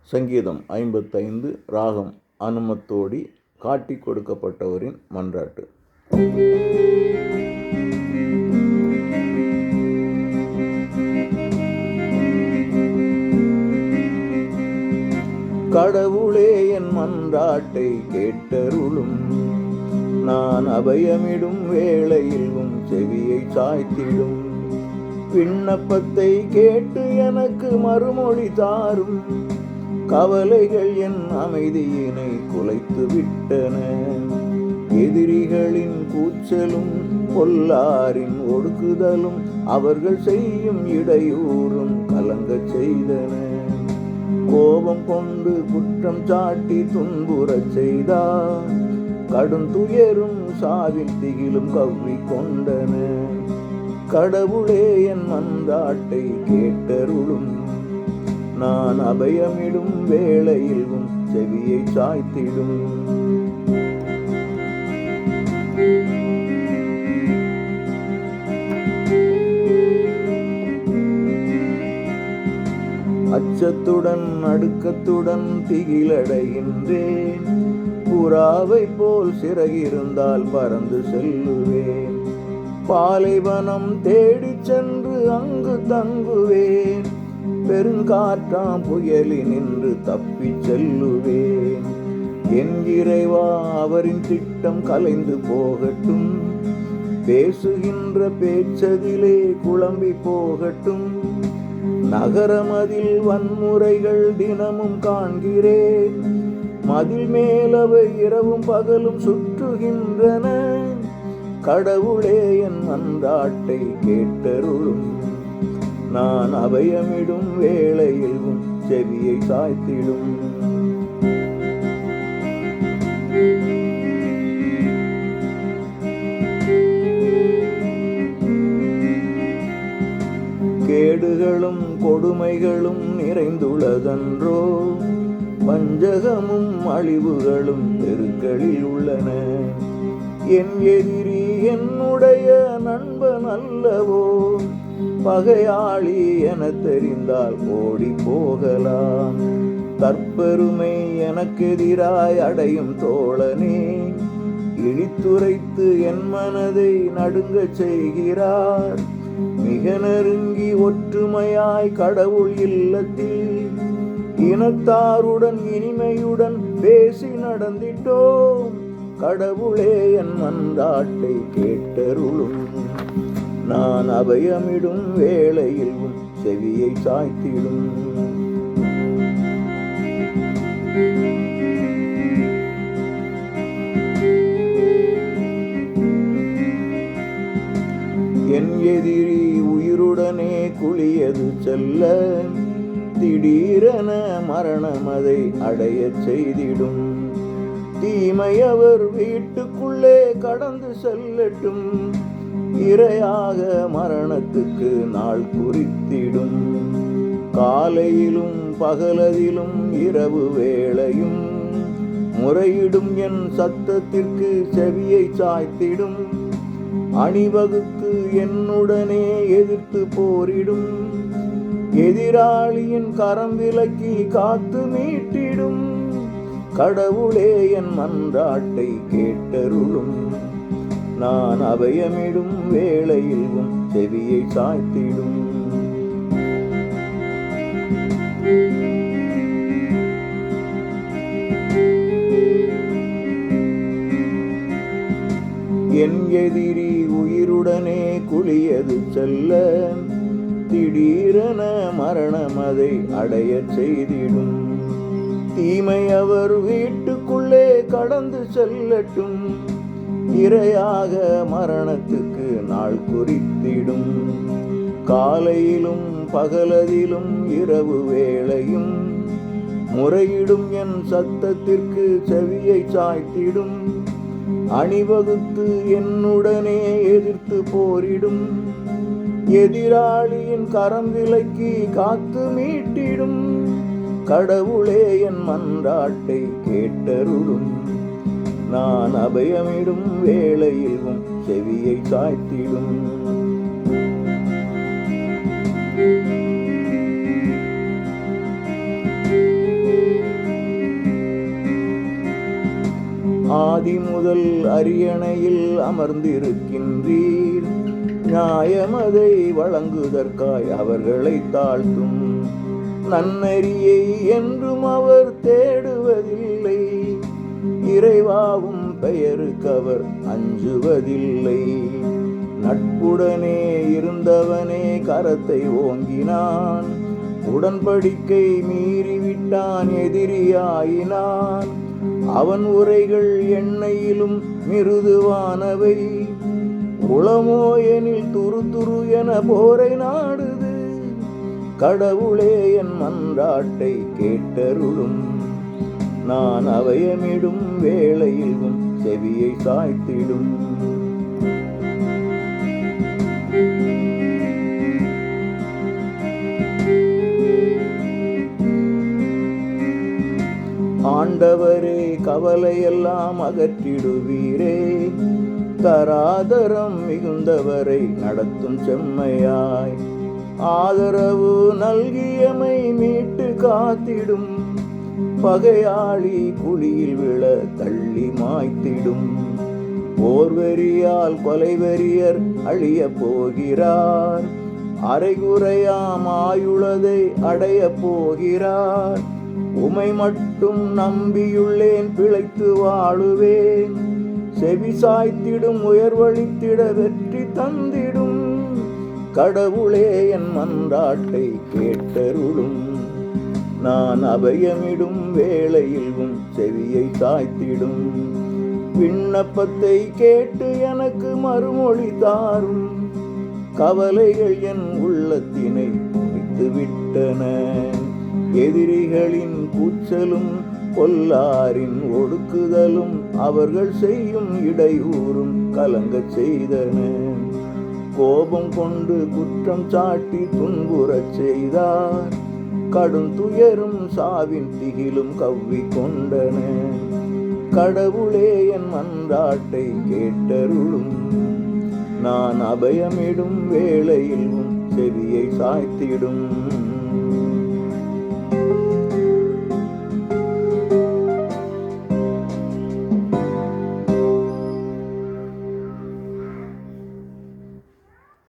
சங்கீதம் 55 ராகம் அனுமத்தோடி காட்டிக் கொடுக்கப்பட்டவரின் மன்றாட்டு. கடவுளே, என் மன்றாட்டை கேட்டருளும். நான் அபயமிடும் வேளையிலும் செவியை சாய்த்திடும். விண்ணப்பத்தை கேட்டு எனக்கு மறுமொழி தாரும். கவலைகள் என் அமைதியினை குலைத்து விட்டன. எதிரிகளின் கூச்சலும் பொல்லாரின் ஒடுக்குதலும் அவர்கள் செய்யும் இடையூறும் கலங்கச் செய்தன. கோபம் கொண்டு குற்றம் சாட்டி துன்புறச் செய்தார். கடும் துயரும் சாவில் திகிலும் கவ்வி கொண்டன. கடவுளே, என் மன்றாட்டை கேட்டருளும். நான் அபயமிடும் வேளையில் உம் செவியை சாய்த்திடும். அச்சத்துடன் நடுக்கத்துடன் திகிலடைகின்றேன். புறாவை போல் சிறகிருந்தால் பறந்து செல்லுவேன். பாலைவனம் தேடிச் சென்று அங்கு தங்குவேன். பெருங்காற்றாம் புயலினின்று தப்பிச் செல்லுவேன். என் இறைவா, அவரின் திட்டம் கலைந்து போகட்டும். பேசுகின்ற பேச்சதிலே குழம்பி போகட்டும். நகரமதில் வன்முறைகள் தினமும் காண்கிறேன். மதில் மேலவை இரவும் பகலும் சுற்றுகின்றன. கடவுளே, என் மன்றாட்டை கேட்டருளும். நான் அபயமிடும் வேளையில் உம் செவியை சாய்த்திடும். கேடுகளும் கொடுமைகளும் நிறைந்துள்ளதன்றோ. வஞ்சகமும் அழிவுகளும் பெருக்களில் உள்ளன. என் எதிரி என்னுடைய நண்பன் அல்லவோ. பகையாளி என தெரிந்தால் ஓடி போகலாம். தற்பெருமை எனக்கு எதிராய் அடையும் தோழனே. இழித்துரைத்து என் மனதை நடுங்கச் செய்கிறார். மிக நெருங்கி ஒற்றுமையாய் கடவுள் இல்லத்தில் இனத்தாருடன் இனிமையுடன் பேசி நடந்திட்டோம். கடவுளே, என் மன்றாட்டை கேட்டருளும். நான் அபயமிடும் வேளையில் உம் செவியை சாய்த்திடும். என் எதிரி உயிருடனே குளியது செல்ல. திடீரென மரணம் அதை அடையச் செய்திடும். தீமையவர் வீட்டுக்குள்ளே கடந்து செல்லட்டும். இரையாக மரணத்துக்கு நாள் குறித்திடும். காலையிலும் பகலதிலும் இரவு வேளையும் முறையிடும் என் சத்தத்திற்கு செவியை சாய்த்திடும். அணிவகுத்து என்னுடனே எதிர்த்து போரிடும். எதிராளியின் கரம் விலக்கி காத்து மீட்டிடும். கடவுளே, என் மன்றாட்டை கேட்டருளும். நான் அபயமிடும் வேளையில் உம் செவியை சாய்த்திடும். என் எதிரி உயிருடனே குளியது செல்ல. திடீரென மரணம் அதை அடையச் செய்திடும். தீமை அவர் வீட்டுக்குள்ளே கடந்து செல்லட்டும். இரையாக மரணத்துக்கு நாள் குறித்திடும். காலையிலும் பகலதிலும் இரவு வேளையும் முறையிடும் என் சத்தத்திற்கு செவியை சாய்த்திடும். அணிவகுத்து என்னுடனே எதிர்த்து போரிடும். எதிராளியின் கரம் விலக்கி காத்து மீட்டிடும். கடவுளே, என் மன்றாட்டை கேட்டருளும். நான் அபயமிடும் வேளையில் உம் செவியை சாய்த்திடும். என் எதிரி ஆதி முதல் அரியணையில் அமர்ந்திருக்கின்றீர். நியாயமதை வழங்குதற்காய் அவர்களை தாழ்த்தும். நன்னெறியை என்றும் அவர் தேடுவதில்லை. இறைவாவும் பெயருக்கவர் அஞ்சுவதில்லை. நட்புடனே இருந்தவனே கரத்தை ஓங்கினான். உடன்படிக்கை மீறிவிட்டான், எதிரியாயினான். அவன் உரைகள் எண்ணெயிலும் மிருதுவானவை. உளமோ எனில் துரு துரு என போரை நாடுது. கடவுளே என் மன்றாட்டை கேட்டருளும். நான் அபயமிடும் வேளையிலும் செவியை சாய்த்திடும். ஆண்டவரே, கவலையெல்லாம் அகற்றிடுவீரே. தராதரம் மிகுந்தவரை நடத்தும் செம்மையாய். ஆதரவு நல்கியமை மீட்டு காத்திடும். பகையாளி குழியில் விழ தள்ளி மாய்த்திடும். போர்வெறியால் கொலைவெறியர் அழிய போகிறார். அரைகுறையாம் ஆயுளதை அடைய போகிறார். உமை மட்டும் நம்பியுள்ளேன், பிழைத்து வாழுவேன். செவி சாய்த்திடும், உயர்வழித்திட வெற்றி தந்திடும். கடவுளே என் மன்றாட்டை கேட்டருளும். நான் அபயமிடும் வேளையிலும் செவியை சாய்த்திடும். விண்ணப்பத்தை கேட்டு எனக்கு மறுமொழி தாரும். கவலைகள் என் உள்ளத்தினை குறித்து விட்டன. எதிரிகளின் கூச்சலும் கொல்லாரின் ஒடுக்குதலும் அவர்கள் செய்யும் இடையூறும் கலங்கச் செய்தன. கோபம் கொண்டு குற்றம் சாட்டி துன்புறச் செய்தார். கடும் துயரும் சாவின் திகிலும் கவ்வி கொண்டன. கடவுளே என் மன்றாட்டை கேட்டருளும். நான் அபயமிடும் வேளையிலும் செவியை சாய்த்திடும்.